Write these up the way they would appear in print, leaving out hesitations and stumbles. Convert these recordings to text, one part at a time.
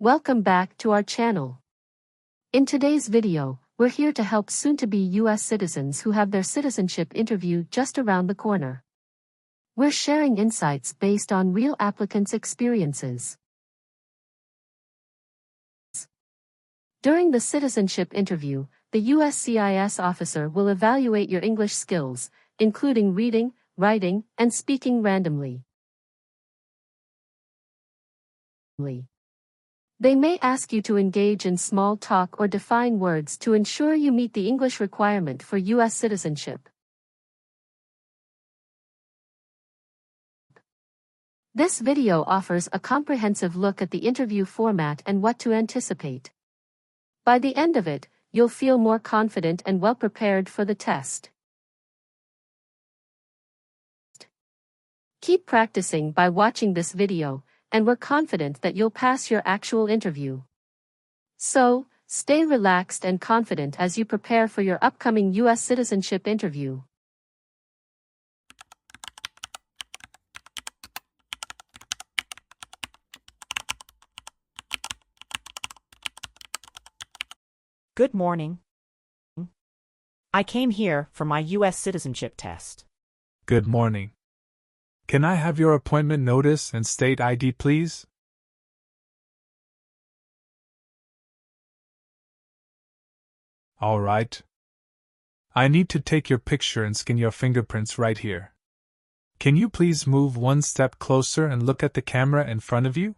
Welcome back to our channel. In today's video, we're here to help soon-to-be US citizens who have their citizenship interview just around the corner. We're sharing insights based on real applicants' experiences. During the citizenship interview, the USCIS officer will evaluate your English skills, including reading, writing, and speaking randomly. They may ask you to engage in small talk or define words to ensure you meet the English requirement for US citizenship. This video offers a comprehensive look at the interview format and what to anticipate. By the end of it, you'll feel more confident and well prepared for the test. Keep practicing by watching this video, and we're confident that you'll pass your actual interview. So, stay relaxed and confident as you prepare for your upcoming US citizenship interview. Good morning. I came here for my U.S. citizenship test. Good morning. Can I have your appointment notice and state ID, please? All right. I need to take your picture and scan your fingerprints right here. Can you please move one step closer and look at the camera in front of you?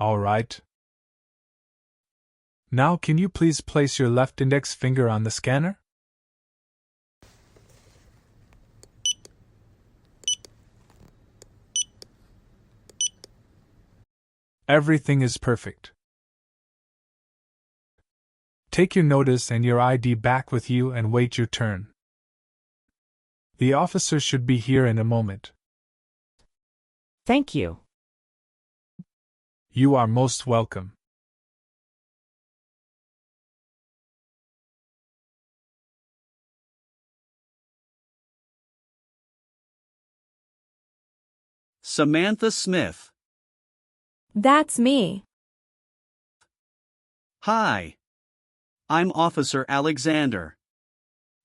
All right. Now can you please place your left index finger on the scanner? Everything is perfect. Take your notice and your ID back with you and wait your turn. The officer should be here in a moment. Thank you. You are most welcome. Samantha Smith. That's me. Hi. I'm Officer Alexander.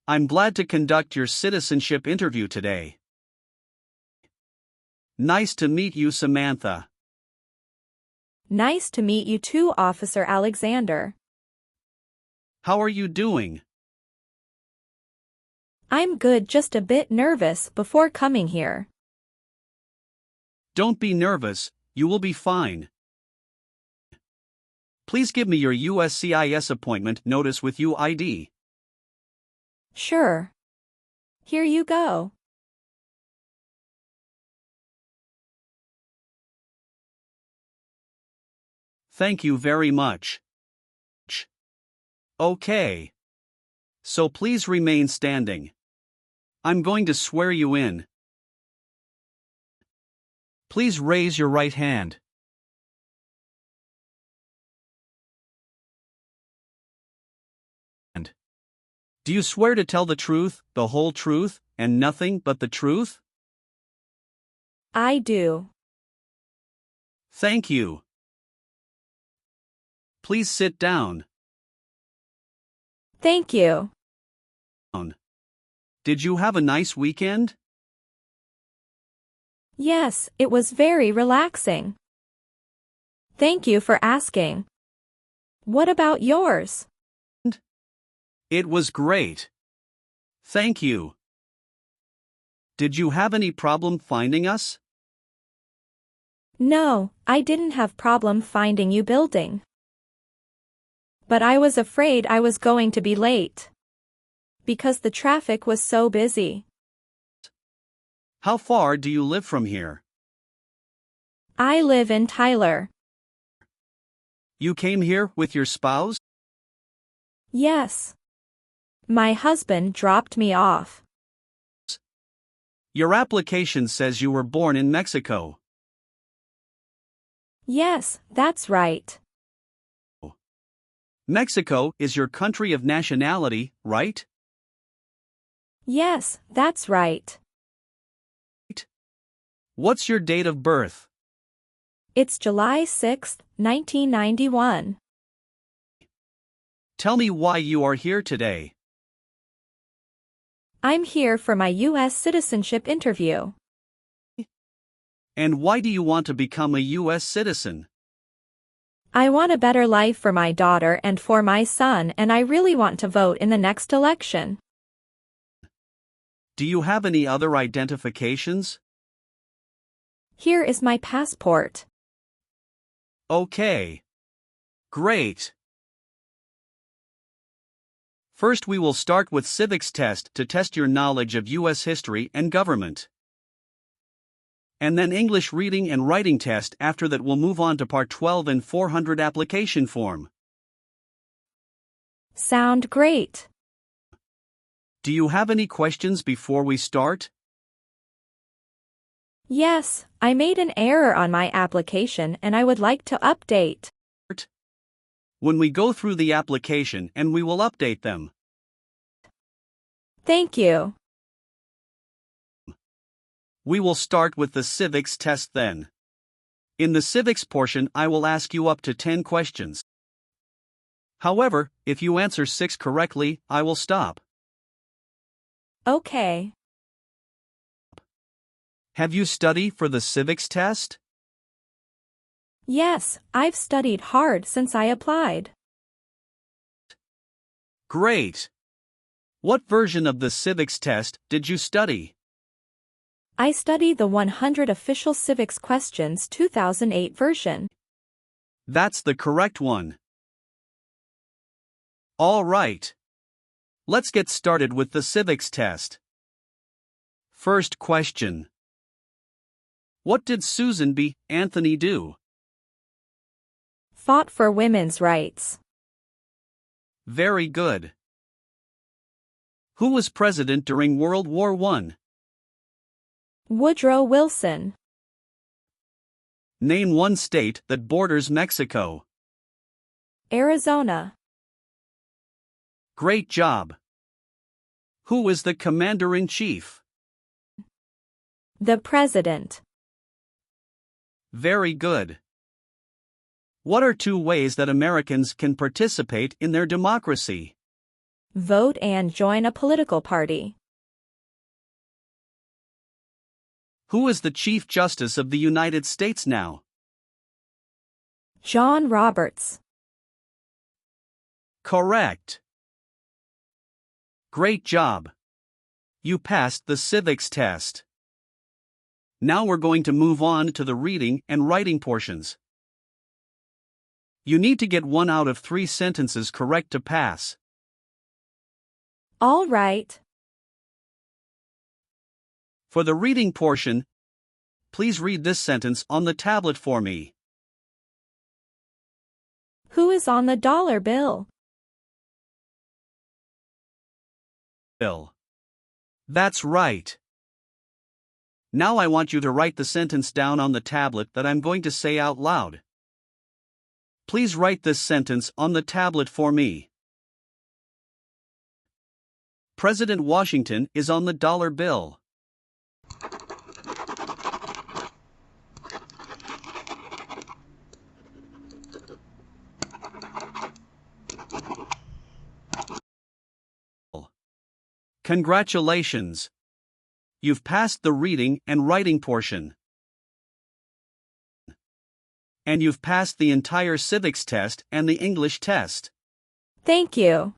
I'm glad to conduct your citizenship interview today. Nice to meet you, Samantha. Nice to meet you too, Officer Alexander. How are you doing? I'm good, just a bit nervous before coming here. Don't be nervous, you will be fine. Please give me your USCIS appointment notice with UID. Sure. Here you go. Thank you very much. Okay. So please remain standing. I'm going to swear you in. Please raise your right hand. Do you swear to tell the truth, the whole truth, and nothing but the truth? I do. Thank you. Please sit down. Thank you. Did you have a nice weekend? Yes, it was very relaxing. Thank you for asking. What about yours? It was great. Thank you. Did you have any problem finding us? No, I didn't have problem finding you building. But I was afraid I was going to be late. Because the traffic was so busy. How far do you live from here? I live in Tyler. You came here with your spouse? Yes. My husband dropped me off. Your application says you were born in Mexico. Yes, that's right. Mexico is your country of nationality, right? Yes, that's right. What's your date of birth? It's July 6, 1991. Tell me why you are here today. I'm here for my US citizenship interview. And why do you want to become a US citizen? I want a better life for my daughter and for my son, and I really want to vote in the next election. Do you have any other identifications? Here is my passport. Okay. Great. First we will start with civics test to test your knowledge of US history and government. And then English reading and writing test. After that we'll move on to part 12 and N400 application form. Sound great. Do you have any questions before we start? Yes, I made an error on my application and I would like to update. When we go through the application and we will update them. Thank you. We will start with the civics test then. In the civics portion I will ask you up to 10 questions. However, if you answer 6 correctly, I will stop. Okay. Have you studied for the civics test? Yes, I've studied hard since I applied. Great! What version of the civics test did you study? I studied the 100 Official Civics Questions 2008 version. That's the correct one. All right. Let's get started with the civics test. First question. What did Susan B. Anthony do? Fought for women's rights. Very good. Who was president during World War I? Woodrow Wilson. Name one state that borders Mexico. Arizona. Great job. Who is the commander-in-chief? The president. Very good. What are 2 ways that Americans can participate in their democracy? Vote and join a political party. Who is the Chief Justice of the United States now? John Roberts. Correct. Great job. You passed the civics test. Now we're going to move on to the reading and writing portions. You need to get 1 out of 3 sentences correct to pass. All right. For the reading portion, please read this sentence on the tablet for me. Who is on the dollar bill? Bill. That's right. Now I want you to write the sentence down on the tablet that I'm going to say out loud. Please write this sentence on the tablet for me. President Washington is on the dollar bill. Congratulations! You've passed the reading and writing portion. And you've passed the entire civics test and the English test. Thank you.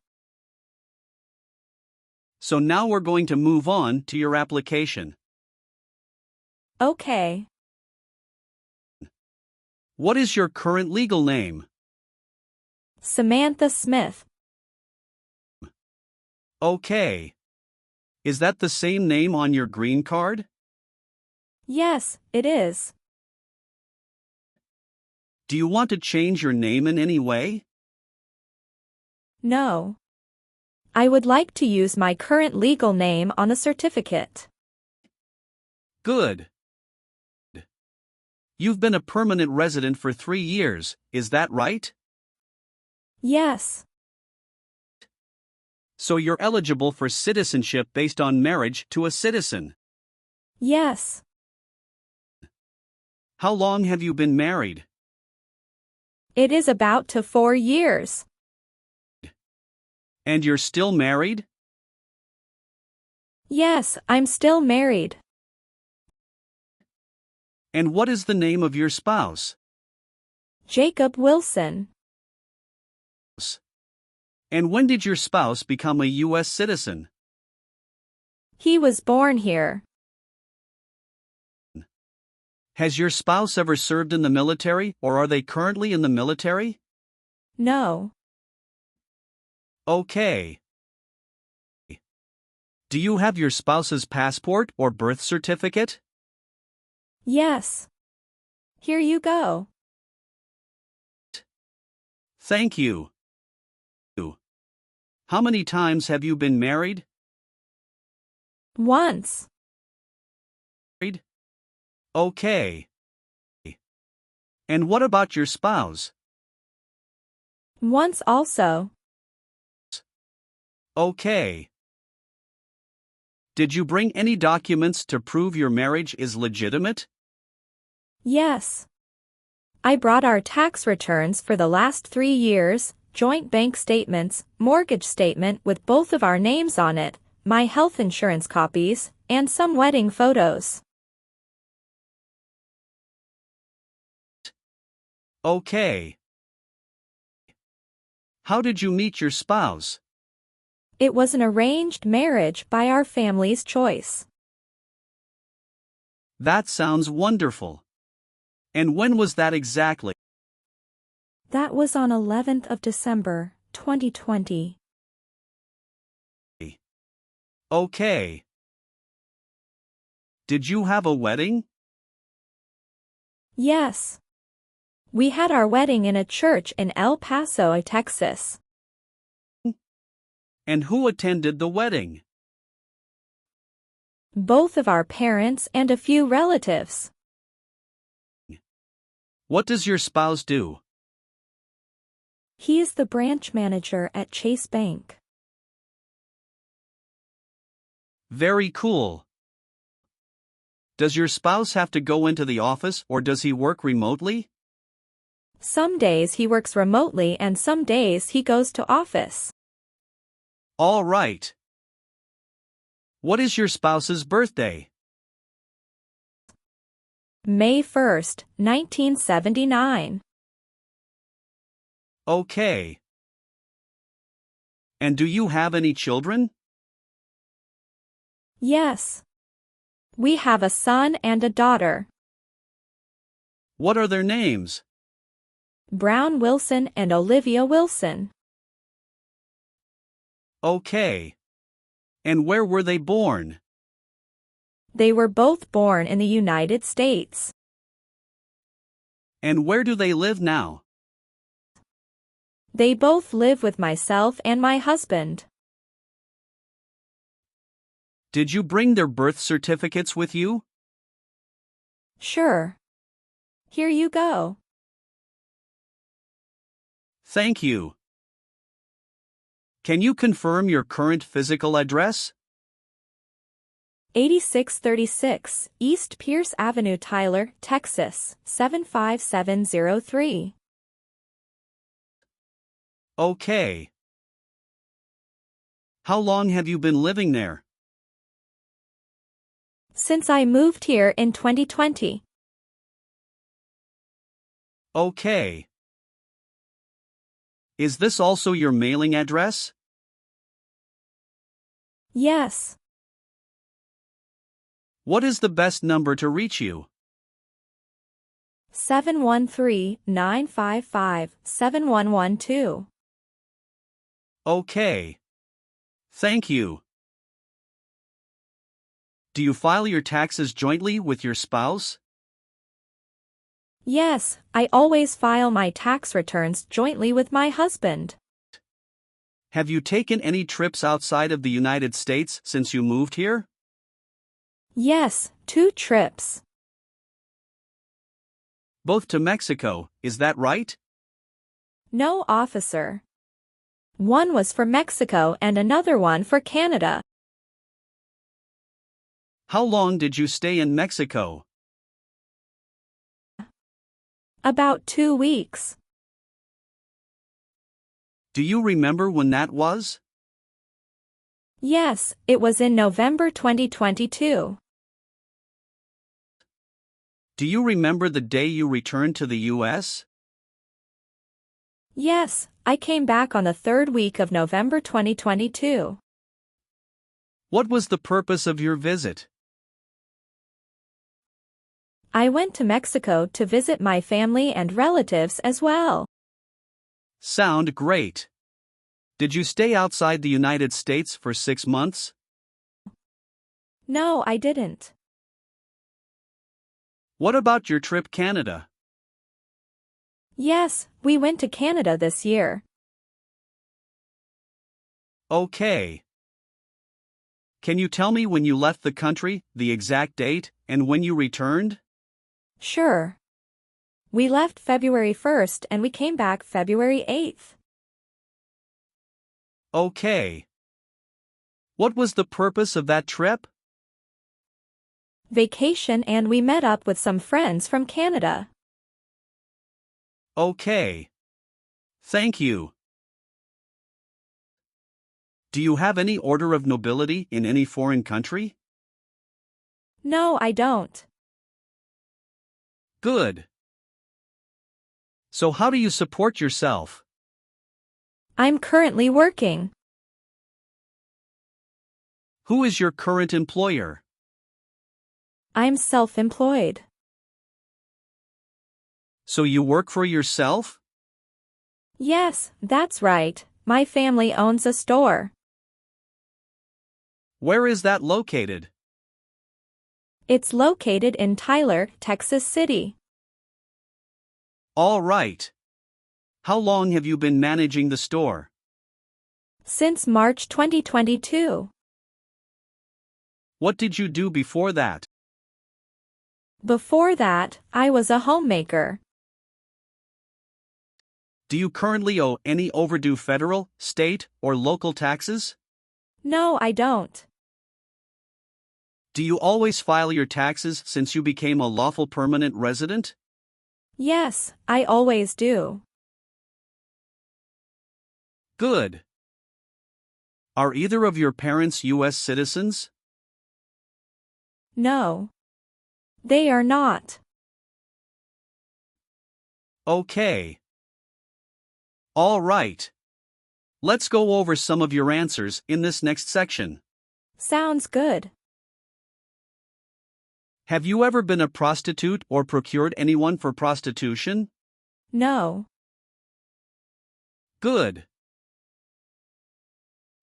So now we're going to move on to your application. Okay. What is your current legal name? Samantha Smith. Okay. Is that the same name on your green card? Yes, it is. Do you want to change your name in any way? No. I would like to use my current legal name on the certificate. Good. You've been a permanent resident for 3 years, is that right? Yes. So you're eligible for citizenship based on marriage to a citizen. Yes. How long have you been married? It is about to 4 years. And you're still married? Yes, I'm still married. And what is the name of your spouse? Jacob Wilson. And when did your spouse become a U.S. citizen? He was born here. Has your spouse ever served in the military, or are they currently in the military? No. Okay. Do you have your spouse's passport or birth certificate? Yes. Here you go. Thank you. How many times have you been married? Once. Okay. And what about your spouse? Once also. Okay. Did you bring any documents to prove your marriage is legitimate? Yes. I brought our tax returns for the last 3 years, joint bank statements, mortgage statement with both of our names on it, my health insurance copies, and some wedding photos. Okay. How did you meet your spouse? It was an arranged marriage by our family's choice. That sounds wonderful. And when was that exactly? That was on 11th of December, 2020. Okay. Did you have a wedding? Yes. We had our wedding in a church in El Paso, Texas. And who attended the wedding? Both of our parents and a few relatives. What does your spouse do? He is the branch manager at Chase Bank. Very cool. Does your spouse have to go into the office or does he work remotely? Some days he works remotely and some days he goes to office. All right. What is your spouse's birthday? May 1st, 1979. Okay. And do you have any children? Yes. We have a son and a daughter. What are their names? Brown Wilson and Olivia Wilson. Okay. And where were they born? They were both born in the United States. And where do they live now? They both live with myself and my husband. Did you bring their birth certificates with you? Sure. Here you go. Thank you. Can you confirm your current physical address? 8636 East Pierce Avenue, Tyler, Texas, 75703. Okay. How long have you been living there? Since I moved here in 2020. Okay. Is this also your mailing address? Yes. What is the best number to reach you? 713-955-7112. Okay. Thank you. Do you file your taxes jointly with your spouse? Yes, I always file my tax returns jointly with my husband. Have you taken any trips outside of the United States since you moved here? Yes, 2 trips. Both to Mexico, is that right? No, officer. One was for Mexico and another one for Canada. How long did you stay in Mexico? About 2 weeks. Do you remember when that was? Yes, it was in November 2022. Do you remember the day you returned to the US? Yes, I came back on the 3rd week of November 2022. What was the purpose of your visit? I went to Mexico to visit my family and relatives as well. Sound great. Did you stay outside the United States for 6 months? No, I didn't. What about your trip Canada? Yes, we went to Canada this year. Okay. Can you tell me when you left the country, the exact date, and when you returned? Sure. We left February 1st and we came back February 8th. Okay. What was the purpose of that trip? Vacation, and we met up with some friends from Canada. Okay. Thank you. Do you have any order of nobility in any foreign country? No, I don't. Good. So how do you support yourself? I'm currently working. Who is your current employer? I'm self-employed. So you work for yourself? Yes, that's right. My family owns a store. Where is that located? It's located in Tyler, Texas City. All right. How long have you been managing the store? Since March 2022. What did you do before that? Before that, I was a homemaker. Do you currently owe any overdue federal, state, or local taxes? No, I don't. Do you always file your taxes since you became a lawful permanent resident? Yes, I always do. Good. Are either of your parents U.S. citizens? No. They are not. Okay. All right. Let's go over some of your answers in this next section. Sounds good. Have you ever been a prostitute or procured anyone for prostitution? No. Good.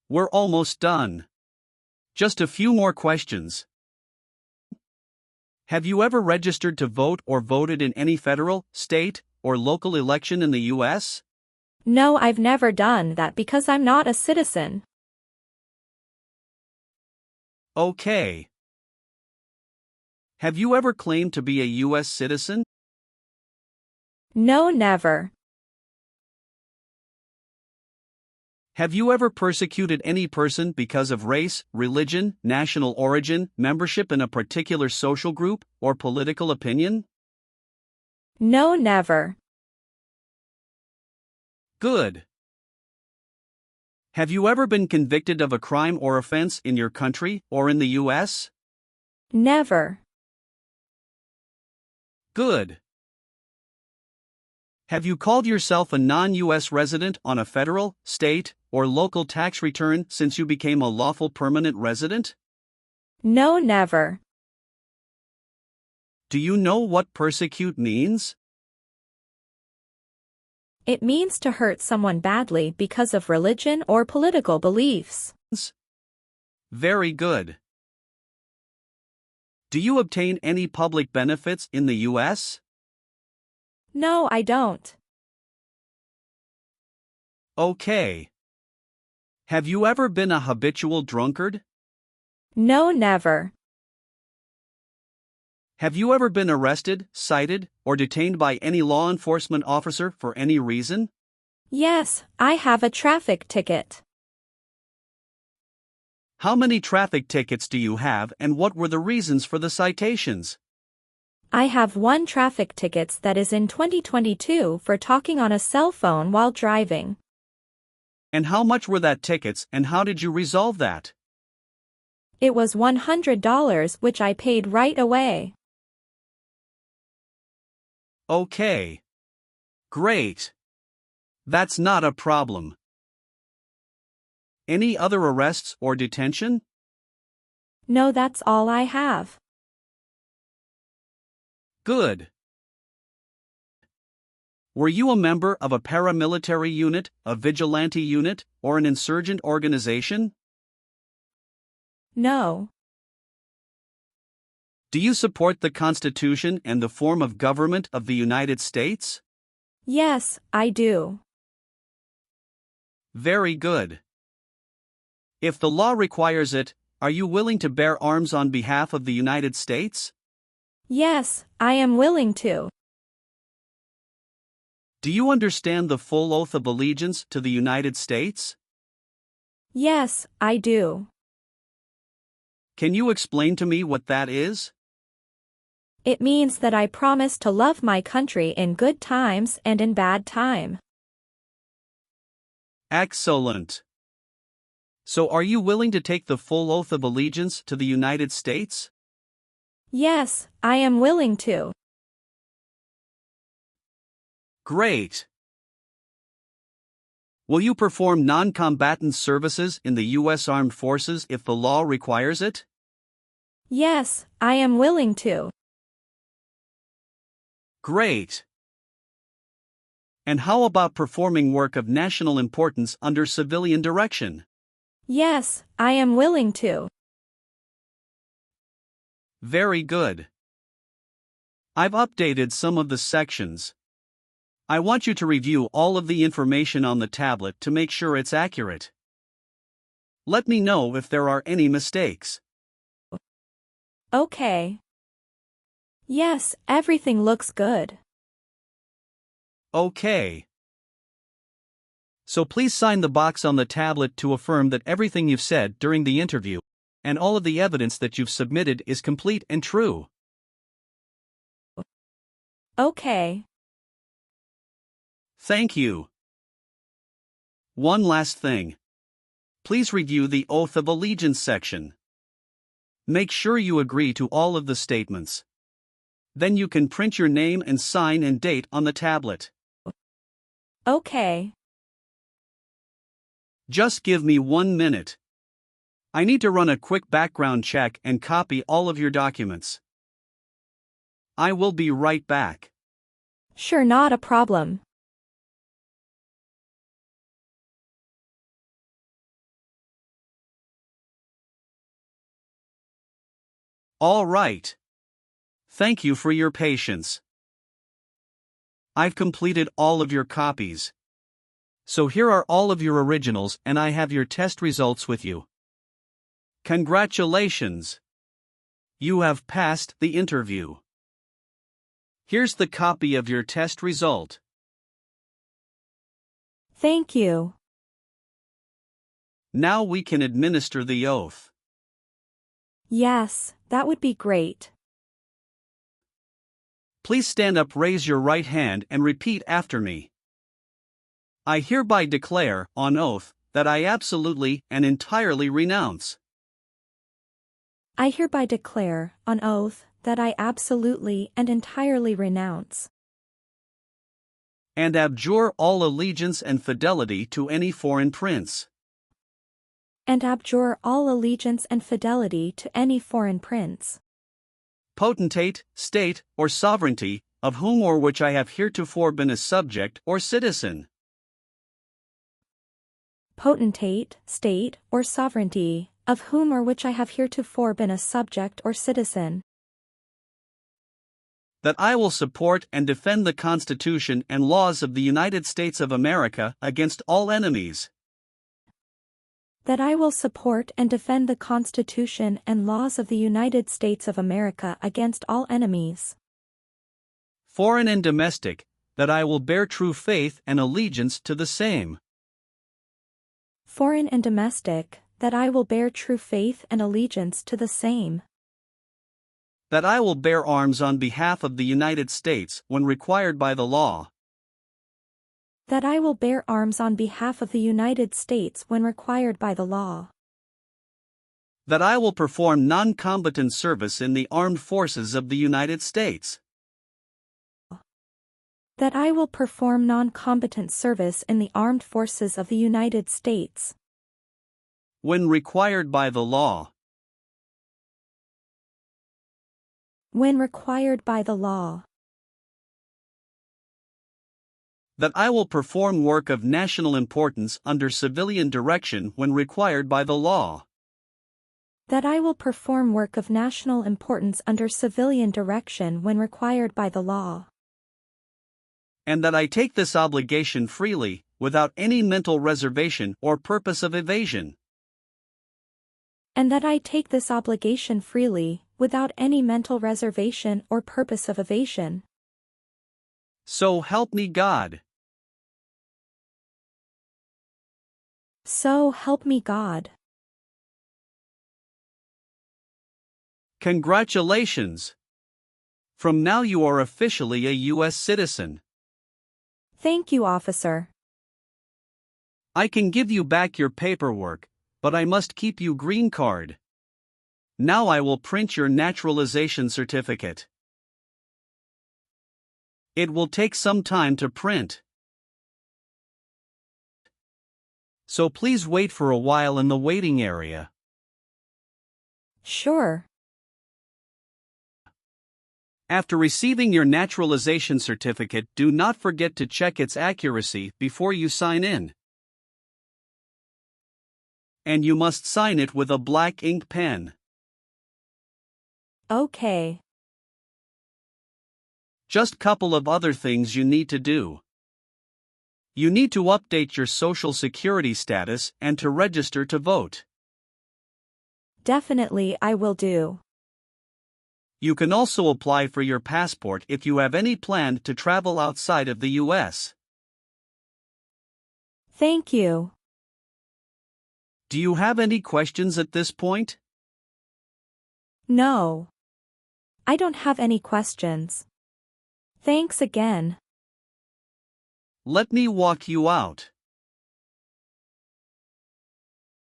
We're almost done. Just a few more questions. Have you ever registered to vote or voted in any federal, state, or local election in the U.S.? No, I've never done that because I'm not a citizen. Okay. Have you ever claimed to be a U.S. citizen? No, never. Have you ever persecuted any person because of race, religion, national origin, membership in a particular social group, or political opinion? No, never. Good. Have you ever been convicted of a crime or offense in your country or in the U.S.? Never. Good. Have you called yourself a non-U.S. resident on a federal, state, or local tax return since you became a lawful permanent resident? No, never. Do you know what persecute means? It means to hurt someone badly because of religion or political beliefs. Very good. Do you obtain any public benefits in the U.S.? No, I don't. Okay. Have you ever been a habitual drunkard? No, never. Have you ever been arrested, cited, or detained by any law enforcement officer for any reason? Yes, I have a traffic ticket. How many traffic tickets do you have and what were the reasons for the citations? I have 1 traffic tickets that is in 2022 for talking on a cell phone while driving. And how much were that tickets and how did you resolve that? It was $100 which I paid right away. Okay. Great. That's not a problem. Any other arrests or detention? No, that's all I have. Good. Were you a member of a paramilitary unit, a vigilante unit, or an insurgent organization? No. Do you support the Constitution and the form of government of the United States? Yes, I do. Very good. If the law requires it, are you willing to bear arms on behalf of the United States? Yes, I am willing to. Do you understand the full oath of allegiance to the United States? Yes, I do. Can you explain to me what that is? It means that I promise to love my country in good times and in bad time. Excellent. So are you willing to take the full oath of allegiance to the United States? Yes, I am willing to. Great. Will you perform non-combatant services in the U.S. Armed Forces if the law requires it? Yes, I am willing to. Great. And how about performing work of national importance under civilian direction? Yes, I am willing to. Very good. I've updated some of the sections. I want you to review all of the information on the tablet to make sure it's accurate. Let me know if there are any mistakes. Okay. Yes, everything looks good. Okay. So please sign the box on the tablet to affirm that everything you've said during the interview and all of the evidence that you've submitted is complete and true. Okay. Thank you. One last thing. Please review the Oath of Allegiance section. Make sure you agree to all of the statements. Then you can print your name and sign and date on the tablet. Okay. Just give me 1 minute. I need to run a quick background check and copy all of your documents. I will be right back. Sure, not a problem. All right. Thank you for your patience. I've completed all of your copies. So here are all of your originals and I have your test results with you. Congratulations! You have passed the interview. Here's the copy of your test result. Thank you. Now we can administer the oath. Yes, that would be great. Please stand up, raise your right hand and repeat after me. I hereby declare, on oath, that I absolutely and entirely renounce. I hereby declare, on oath, that I absolutely and entirely renounce and abjure all allegiance and fidelity to any foreign prince, and abjure all allegiance and fidelity to any foreign prince, potentate, state, or sovereignty, of whom or which I have heretofore been a subject or citizen. Potentate, state, or sovereignty, of whom or which I have heretofore been a subject or citizen. That I will support and defend the Constitution and laws of the United States of America against all enemies. That I will support and defend the Constitution and laws of the United States of America against all enemies, foreign and domestic, that I will bear true faith and allegiance to the same. Foreign and domestic, that I will bear true faith and allegiance to the same. That I will bear arms on behalf of the United States when required by the law. That I will bear arms on behalf of the United States when required by the law. That I will perform non-combatant service in the armed forces of the United States. That I will perform non-combatant service in the armed forces of the United States. When required by the law. When required by the law. That I will perform work of national importance under civilian direction when required by the law. That I will perform work of national importance under civilian direction when required by the law. And that I take this obligation freely, without any mental reservation or purpose of evasion. And that I take this obligation freely, without any mental reservation or purpose of evasion. So help me God. So help me God. Congratulations! From now you are officially a U.S. citizen. Thank you, officer. I can give you back your paperwork, but I must keep you green card. Now I will print your naturalization certificate. It will take some time to print. So please wait for a while in the waiting area. Sure. After receiving your naturalization certificate, do not forget to check its accuracy before you sign in. And you must sign it with a black ink pen. Okay. Just couple of other things you need to do. You need to update your Social Security status and to register to vote. Definitely I will do. You can also apply for your passport if you have any plan to travel outside of the U.S. Thank you. Do you have any questions at this point? No. I don't have any questions. Thanks again. Let me walk you out.